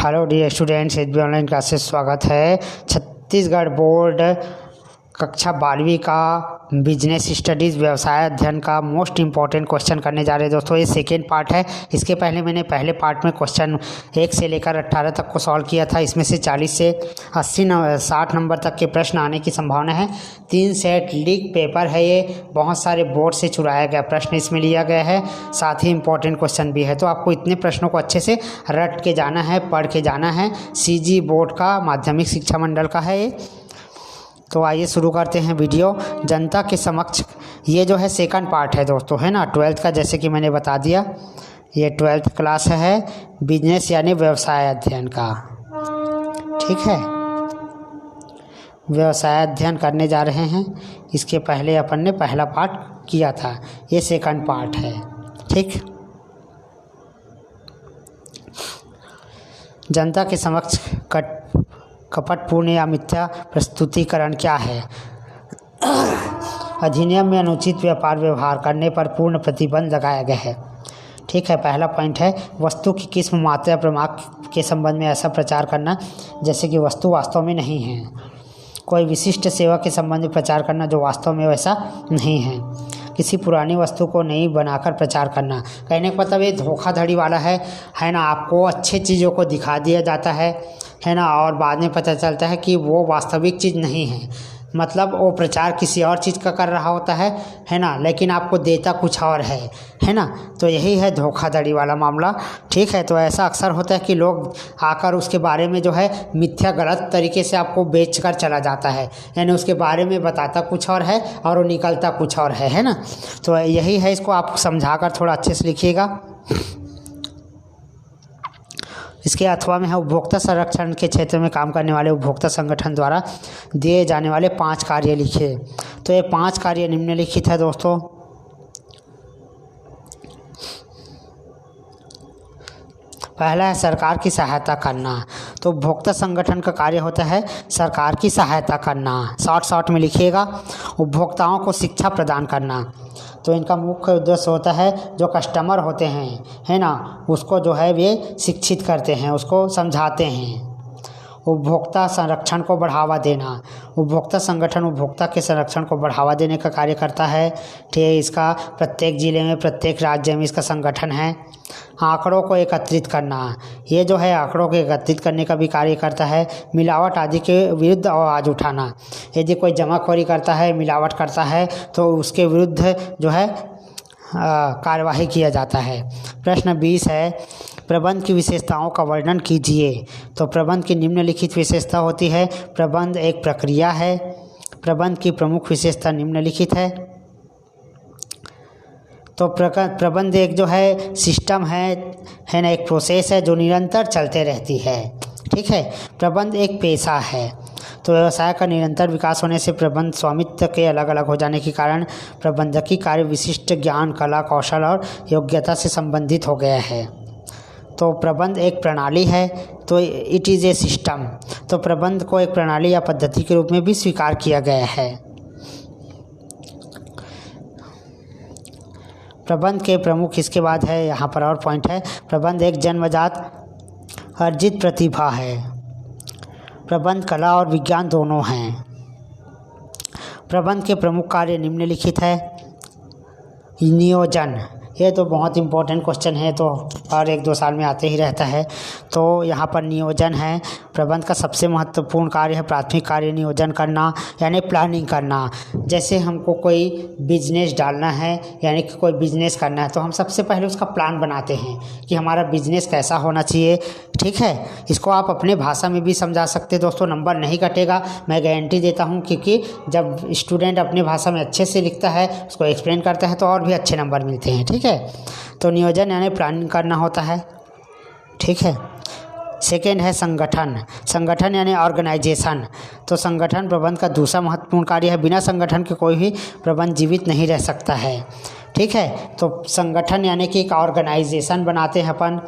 Hello dear students, H B online classes स्वागत है। Chhattisgarh board कक्षा 12वीं का बिजनेस स्टडीज़ व्यवसाय अध्ययन का मोस्ट इम्पॉर्टेंट क्वेश्चन करने जा रहे हैं दोस्तों। ये सेकेंड पार्ट है। इसके पहले मैंने पहले पार्ट में क्वेश्चन 1 से लेकर 18 तक को सॉल्व किया था। इसमें से 40 से 60 नंबर तक के प्रश्न आने की संभावना है। 3 सेट लीक पेपर है। ये बहुत सारे बोर्ड से चुराया गया प्रश्न इसमें लिया गया है, साथ ही इम्पोर्टेंट क्वेश्चन भी है। तो आपको इतने प्रश्नों को अच्छे से रट के जाना है, पढ़ के जाना है। CG बोर्ड का, माध्यमिक शिक्षा मंडल का है ये। तो आइए शुरू करते हैं वीडियो। जनता के समक्ष, ये जो है सेकंड पार्ट है दोस्तों, है ना, 12th का, जैसे कि मैंने बता दिया। ये 12th क्लास है, बिजनेस यानी व्यवसाय अध्ययन का। ठीक है, व्यवसाय अध्ययन करने जा रहे हैं। इसके पहले अपन ने पहला पार्ट किया था, ये सेकंड पार्ट है। ठीक, जनता के समक्ष कपटपूर्ण या मिथ्या प्रस्तुतिकरण क्या है? अधिनियम में अनुचित व्यापार व्यवहार करने पर पूर्ण प्रतिबंध लगाया गया है। ठीक है, पहला पॉइंट है वस्तु की किस्म, मात्रा, प्रमाण के संबंध में ऐसा प्रचार करना जैसे कि वस्तु वास्तव में नहीं है। कोई विशिष्ट सेवा के संबंध में प्रचार करना जो वास्तव में वैसा नहीं है। किसी पुरानी वस्तु को नई बनाकर प्रचार करना। कहने का मतलब ये धोखाधड़ी वाला है ना। आपको अच्छे चीज़ों को दिखा दिया जाता है ना, और बाद में पता चलता है कि वो वास्तविक चीज़ नहीं है। मतलब वो प्रचार किसी और चीज़ का कर रहा होता है ना, लेकिन आपको देता कुछ और है ना। तो यही है धोखाधड़ी वाला मामला। ठीक है, तो ऐसा अक्सर होता है कि लोग आकर उसके बारे में जो है मिथ्या, गलत तरीके से आपको बेच कर चला जाता है, यानी उसके बारे में बताता कुछ और है और वो निकलता कुछ और है ना। तो यही है, इसको आप समझा कर थोड़ा अच्छे से लिखिएगा। इसके अथवा में है उपभोक्ता संरक्षण के क्षेत्र में काम करने वाले उपभोक्ता संगठन द्वारा दिए जाने वाले 5 कार्य लिखे। तो ये 5 कार्य निम्नलिखित है दोस्तों। पहला है सरकार की सहायता करना। तो उपभोक्ता संगठन का कार्य होता है सरकार की सहायता करना। शॉर्ट में लिखिएगा। उपभोक्ताओं को शिक्षा प्रदान करना। तो इनका मुख्य उद्देश्य होता है जो कस्टमर होते हैं, है ना, उसको जो है वे शिक्षित करते हैं, उसको समझाते हैं। उपभोक्ता संरक्षण को बढ़ावा देना। उपभोक्ता संगठन उपभोक्ता के संरक्षण को बढ़ावा देने का कार्य करता है। ठीक है, इसका प्रत्येक जिले में, प्रत्येक राज्य में इसका संगठन है। आंकड़ों को एकत्रित करना, ये जो है आंकड़ों को एकत्रित करने का भी कार्य करता है। मिलावट आदि के विरुद्ध आवाज़ उठाना। यदि कोई जमाखोरी करता है, मिलावट करता है, तो उसके विरुद्ध जो है कार्यवाही किया जाता है। प्रश्न 20 है प्रबंध की विशेषताओं का वर्णन कीजिए। तो प्रबंध की निम्नलिखित विशेषता होती है। प्रबंध एक प्रक्रिया है। प्रबंध की प्रमुख विशेषता निम्नलिखित है। तो प्रबंध एक जो है सिस्टम है ना, एक प्रोसेस है जो निरंतर चलते रहती है। ठीक है, प्रबंध एक पेशा है। तो व्यवसाय का निरंतर विकास होने से प्रबंध स्वामित्व के अलग अलग हो जाने के कारण प्रबंधकीय कार्य विशिष्ट ज्ञान, कला, कौशल और योग्यता से संबंधित हो गया है। तो प्रबंध एक प्रणाली है, तो इट इज़ ए सिस्टम। तो प्रबंध को एक प्रणाली या पद्धति के रूप में भी स्वीकार किया गया है। प्रबंध के प्रमुख, इसके बाद है यहाँ पर और पॉइंट है, प्रबंध एक जन्मजात अर्जित प्रतिभा है। प्रबंध कला और विज्ञान दोनों हैं। प्रबंध के प्रमुख कार्य निम्नलिखित है। नियोजन, ये तो बहुत इम्पोर्टेंट क्वेश्चन है, तो और 1-2 साल में आते ही रहता है। तो यहाँ पर नियोजन है। प्रबंध का सबसे महत्वपूर्ण कार्य है प्राथमिक कार्य नियोजन करना, यानी प्लानिंग करना। जैसे हमको कोई बिजनेस डालना है, यानी कि कोई बिजनेस करना है, तो हम सबसे पहले उसका प्लान बनाते हैं कि हमारा बिजनेस कैसा होना चाहिए। ठीक है, इसको आप अपने भाषा में भी समझा सकते हैं दोस्तों, नंबर नहीं कटेगा, मैं गारंटी देता हूँ। क्योंकि जब स्टूडेंट अपने भाषा में अच्छे से लिखता है, उसको एक्सप्लेन करता है, तो और भी अच्छे नंबर मिलते हैं। ठीक है, तो नियोजन यानी प्लानिंग करना होता है। ठीक है, सेकेंड है संगठन। संगठन यानी ऑर्गेनाइजेशन। तो संगठन प्रबंध का दूसरा महत्वपूर्ण कार्य है। बिना संगठन के कोई भी प्रबंध जीवित नहीं रह सकता है। ठीक है, तो संगठन यानी कि एक ऑर्गेनाइजेशन बनाते हैं अपन।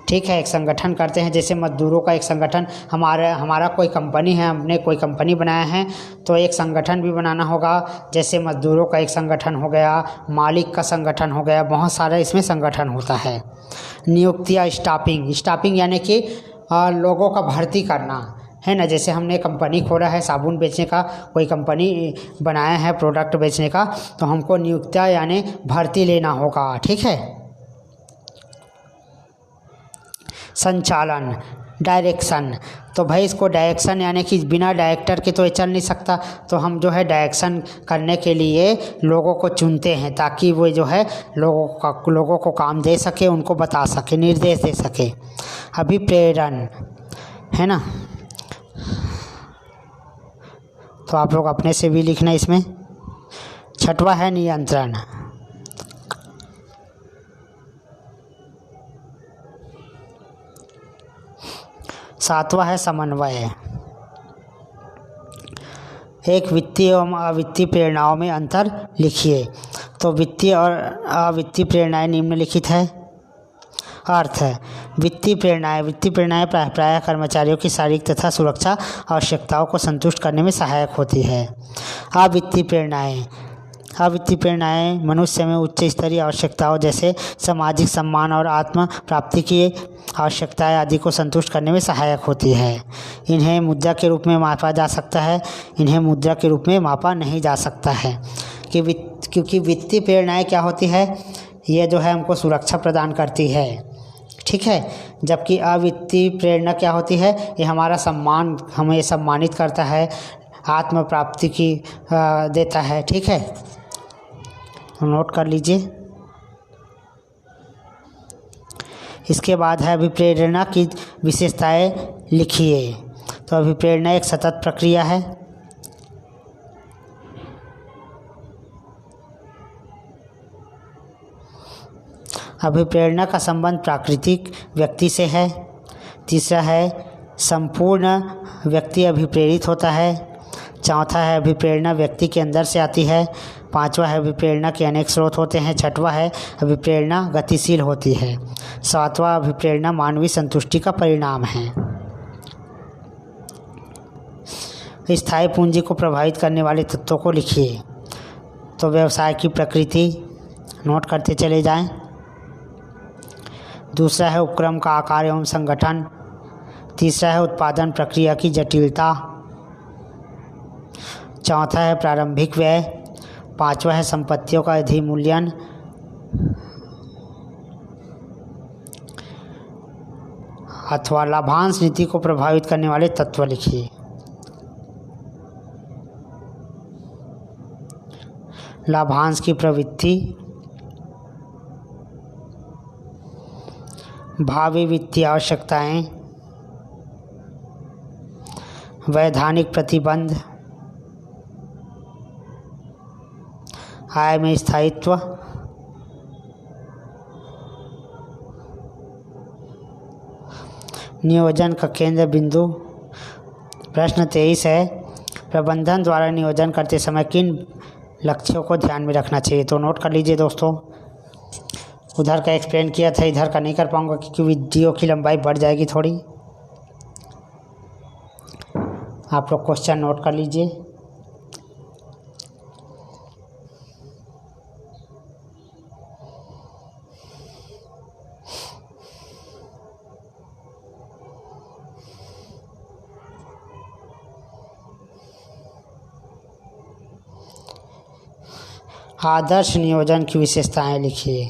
ठीक है, एक संगठन करते हैं। जैसे मजदूरों का एक संगठन, हमारा कोई कंपनी है, हमने कोई कंपनी बनाया है, तो एक संगठन भी बनाना होगा। जैसे मजदूरों का एक संगठन हो गया, मालिक का संगठन हो गया, बहुत सारा इसमें संगठन होता है। नियुक्ति या स्टाफिंग, स्टाफिंग यानी कि लोगों का भर्ती करना है ना। जैसे हमने कंपनी खोला है साबुन बेचने का, कोई कंपनी बनाया है प्रोडक्ट बेचने का, तो हमको नियुक्ता यानी भर्ती लेना होगा, ठीक है। संचालन, डायरेक्शन, तो भाई इसको डायरेक्शन यानी कि बिना डायरेक्टर के तो ये चल नहीं सकता, तो हम जो है डायरेक्शन करने के लिए लोगों को चुनते हैं ताकि वो जो है लोगों को काम दे सके, उनको बता सके, निर्देश दे सके। अभिप्रेरण है ना, तो आप लोग अपने से भी लिखना इसमें। छठवां है नियंत्रण। सातवां है समन्वय। एक वित्तीय एवं अवित्तीय प्रेरणाओं में अंतर लिखिए। तो वित्तीय और अवित्तीय प्रेरणाएं निम्नलिखित है। अर्थ है वित्तीय प्रेरणाएं प्रायः कर्मचारियों की शारीरिक तथा सुरक्षा आवश्यकताओं को संतुष्ट करने में सहायक होती है। अवित्तीय प्रेरणाएं मनुष्य में उच्च स्तरीय आवश्यकताओं जैसे सामाजिक सम्मान और आत्म प्राप्ति की आवश्यकताएं आदि को संतुष्ट करने में सहायक होती है। इन्हें मुद्रा के रूप में मापा जा सकता है, इन्हें मुद्रा के रूप में मापा नहीं जा सकता है क्योंकि वित्तीय प्रेरणाएं क्या होती है, ये जो है हमको सुरक्षा प्रदान करती है, ठीक है। जबकि अवित्तीय प्रेरणा क्या होती है, ये हमारा सम्मान, हमें सम्मानित करता है, आत्म प्राप्ति की देता है, ठीक है। नोट कर लीजिए। इसके बाद है अभिप्रेरणा की विशेषताएं लिखिए। तो अभिप्रेरणा एक सतत प्रक्रिया है। अभिप्रेरणा का संबंध प्राकृतिक व्यक्ति से है। तीसरा है संपूर्ण व्यक्ति अभिप्रेरित होता है। चौथा है अभिप्रेरणा व्यक्ति के अंदर से आती है। पांचवा है अभिप्रेरणा के अनेक स्रोत होते हैं। छठवां है अभिप्रेरणा गतिशील होती है। सातवां अभिप्रेरणा मानवीय संतुष्टि का परिणाम है। स्थायी पूंजी को प्रभावित करने वाले तत्वों को लिखिए। तो व्यवसाय की प्रकृति नोट करते चले जाएं। दूसरा है उपक्रम का आकार एवं संगठन। तीसरा है उत्पादन प्रक्रिया की जटिलता। चौथा है प्रारंभिक व्यय। पांचवा है संपत्तियों का अधिमूल्यन। अथवा लाभांश नीति को प्रभावित करने वाले तत्व लिखिए। लाभांश की प्रवृत्ति, भावी वित्तीय आवश्यकताएं, वैधानिक प्रतिबंध, आय में स्थायित्व, नियोजन का केंद्र बिंदु। प्रश्न 23 है प्रबंधन द्वारा नियोजन करते समय किन लक्ष्यों को ध्यान में रखना चाहिए। तो नोट कर लीजिए दोस्तों। उधर का एक्सप्लेन किया था, इधर का नहीं कर पाऊंगा क्योंकि वीडियो की लंबाई बढ़ जाएगी थोड़ी। आप लोग क्वेश्चन नोट कर लीजिए। आदर्श नियोजन की विशेषताएं लिखिए।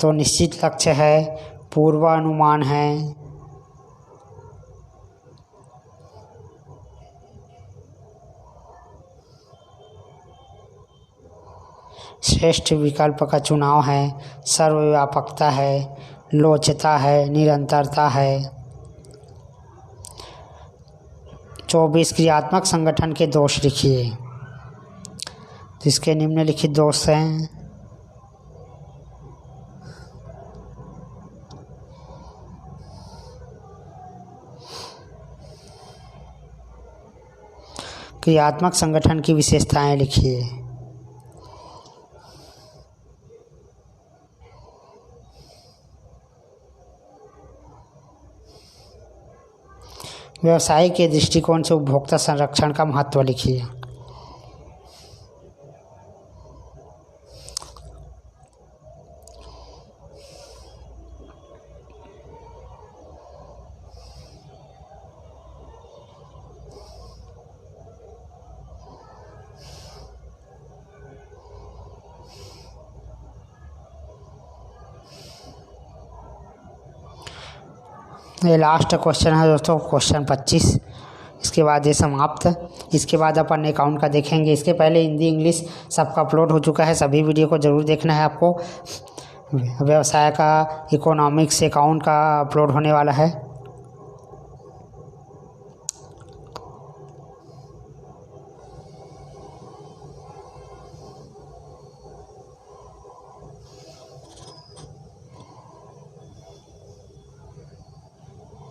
तो निश्चित लक्ष्य है, पूर्वानुमान है, श्रेष्ठ विकल्प का चुनाव है, सर्वव्यापकता है, लोचता है, निरंतरता है। 24 क्रियात्मक संगठन के दोष लिखिए। जिसके निम्नलिखित दोष हैं। क्रियात्मक संगठन की विशेषताएं लिखिए। व्यवसाय के दृष्टिकोण से उपभोक्ता संरक्षण का महत्व लिखिए। ये लास्ट क्वेश्चन है दोस्तों, क्वेश्चन 25। इसके बाद ये समाप्त। इसके बाद अपन अकाउंट का देखेंगे। इसके पहले हिंदी इंग्लिश सबका अपलोड हो चुका है, सभी वीडियो को ज़रूर देखना है आपको। व्यवसाय का, इकोनॉमिक्स, अकाउंट का अपलोड होने वाला है।